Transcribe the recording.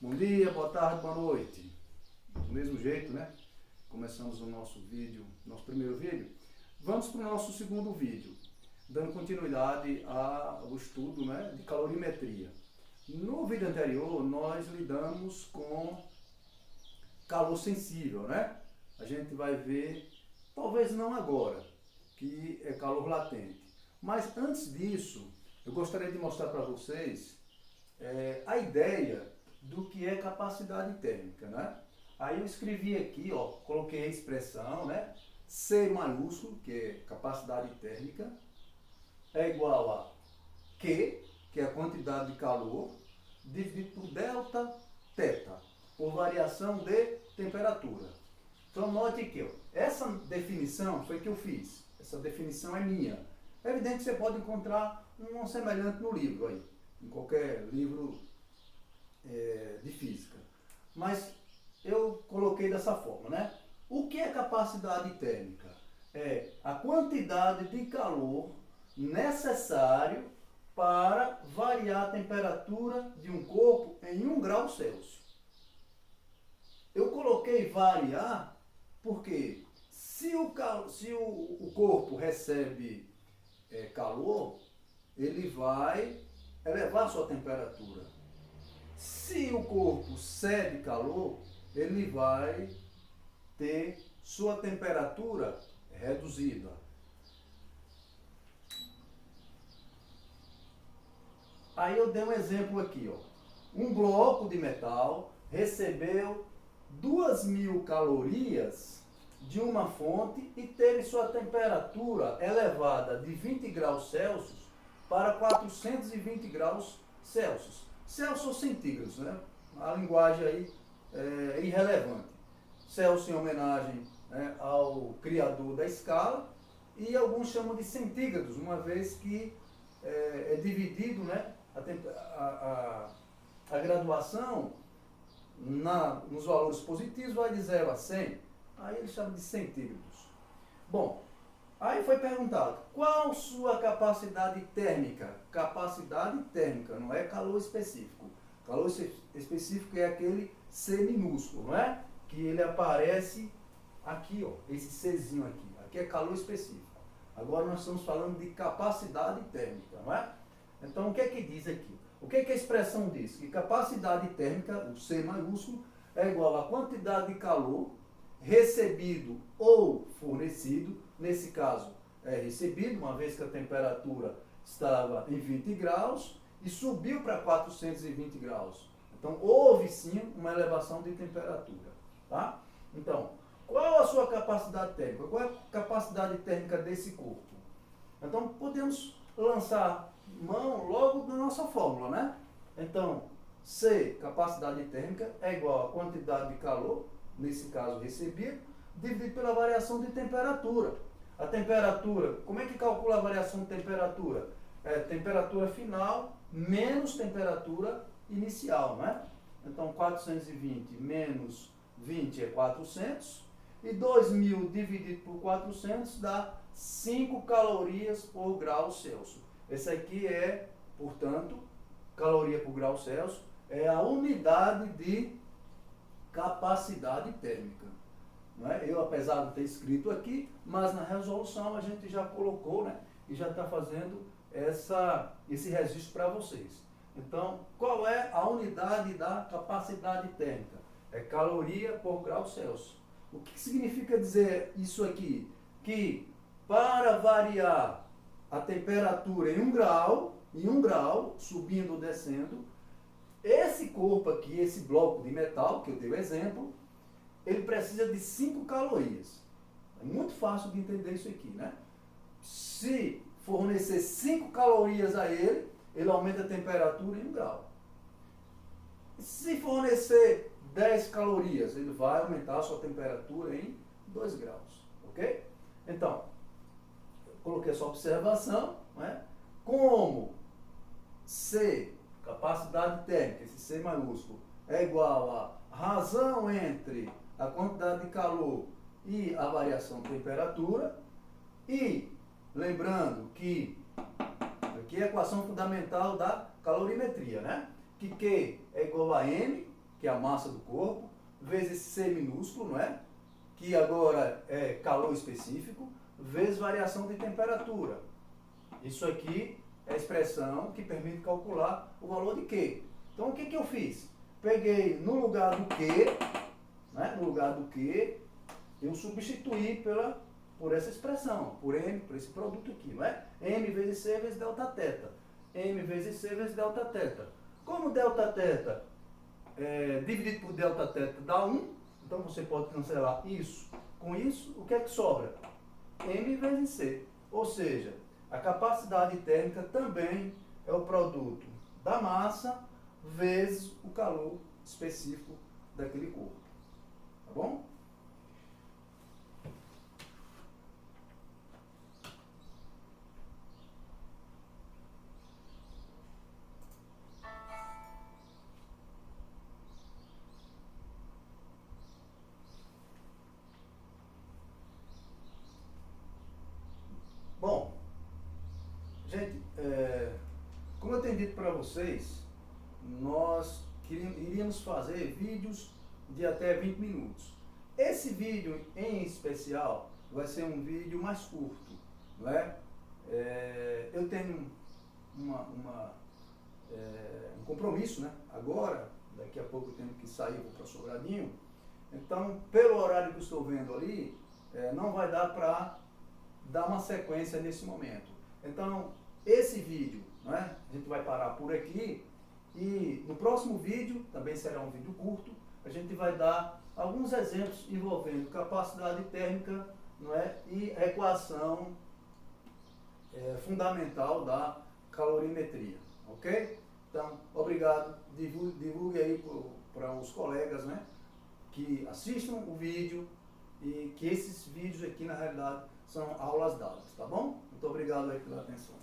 Bom dia, boa tarde, boa noite. Do mesmo jeito, né? Começamos o nosso vídeo, nosso primeiro vídeo. Vamos para o nosso segundo vídeo, dando continuidade ao estudo, né, de calorimetria. No vídeo anterior, nós lidamos com calor sensível, né? A gente vai ver, talvez não agora, que é calor latente. Mas antes disso, eu gostaria de mostrar para vocês a ideia do que é capacidade térmica, né? Aí eu escrevi aqui, ó, coloquei a expressão, né? C maiúsculo, que é capacidade térmica, é igual a Q, que é a quantidade de calor, dividido por delta θ, por variação de temperatura. Então note que ó, essa definição foi que eu fiz, essa definição é minha. É evidente que você pode encontrar um semelhante no livro aí, em qualquer livro de física. Mas eu coloquei dessa forma, né? O que é capacidade térmica? É a quantidade de calor necessário para variar a temperatura de um corpo em 1 grau Celsius. Eu coloquei variar porque se o corpo recebe calor, ele vai elevar sua temperatura. Se o corpo cede calor, ele vai ter sua temperatura reduzida. Aí eu dei um exemplo aqui, ó. Um bloco de metal recebeu 2.000 calorias de uma fonte e teve sua temperatura elevada de 20 graus Celsius para 420 graus Celsius. Celsius ou centígrados, né? A linguagem aí é irrelevante. Celsius em homenagem, né, ao criador da escala, e alguns chamam de centígrados, uma vez que é dividido, né, a graduação nos valores positivos vai de 0 a 100, aí eles chamam de centígrados. Bom, aí foi perguntado, qual sua capacidade térmica? Capacidade térmica, não é calor específico. Calor específico é aquele C minúsculo, não é? Que ele aparece aqui, ó, esse Czinho aqui. Aqui é calor específico. Agora nós estamos falando de capacidade térmica, não é? Então o que é que diz aqui? O que é que a expressão diz? Que capacidade térmica, o C maiúsculo, é igual à quantidade de calor recebido ou fornecido, nesse caso é recebido, uma vez que a temperatura estava em 20 graus e subiu para 420 graus. Então houve sim uma elevação de temperatura. Tá? Então, qual a sua capacidade térmica? Qual é a capacidade térmica desse corpo? Então podemos lançar mão logo da nossa fórmula, né? Então, C, capacidade térmica, é igual a quantidade de calor, nesse caso recebido, dividido pela variação de temperatura. A temperatura, como é que calcula a variação de temperatura? É temperatura final menos temperatura inicial, né? Então 420 menos 20 é 400, e 2.000 dividido por 400 dá 5 calorias por grau Celsius. Esse aqui é, portanto, caloria por grau Celsius, é a unidade de capacidade térmica. Não é? Eu, apesar de ter escrito aqui, mas na resolução a gente já colocou, né, e já está fazendo esse registro para vocês. Então, qual é a unidade da capacidade térmica? É caloria por grau Celsius. O que significa dizer isso aqui? Que para variar a temperatura em 1 grau, subindo ou descendo, esse corpo aqui, esse bloco de metal, que eu dei o exemplo, ele precisa de 5 calorias. É muito fácil de entender isso aqui, né? Se fornecer 5 calorias a ele, ele aumenta a temperatura em 1 grau. Se fornecer 10 calorias, ele vai aumentar a sua temperatura em 2 graus. Ok? Então, eu coloquei essa observação, né? Como C, capacidade térmica, esse C maiúsculo, é igual a razão entre a quantidade de calor e a variação de temperatura, e lembrando que aqui é a equação fundamental da calorimetria, né? Que Q é igual a M, que é a massa do corpo, vezes C minúsculo, não é? Que agora é calor específico, vezes variação de temperatura. Isso aqui é a expressão que permite calcular o valor de Q. Então, o que eu fiz? Peguei no lugar do Q, né? No lugar do Q, eu substituí por essa expressão, por M, por esse produto aqui, não é? M vezes C vezes delta θ. M vezes C vezes delta θ. Como delta θ dividido por delta θ dá 1, então você pode cancelar isso com isso, o que é que sobra? M vezes C. Ou seja, a capacidade térmica também é o produto da massa vezes o calor específico daquele corpo. Tá bom? Bom, gente, como eu tenho dito para vocês, nós iríamos fazer vídeos de até 20 minutos. Esse vídeo em especial vai ser um vídeo mais curto, não é? Eu tenho um compromisso, né? Agora, daqui a pouco eu tenho que sair para Sobradinho, então, pelo horário que eu estou vendo ali, não vai dar para dar uma sequência nesse momento. Então, esse vídeo, não é? A gente vai parar por aqui e no próximo vídeo, também será um vídeo curto, a gente vai dar alguns exemplos envolvendo capacidade térmica, não é? E a equação fundamental da calorimetria, ok? Então, obrigado, divulgue aí para os colegas, né, que assistam o vídeo e que esses vídeos aqui, na realidade, são aulas dadas, tá bom? Muito obrigado aí pela atenção.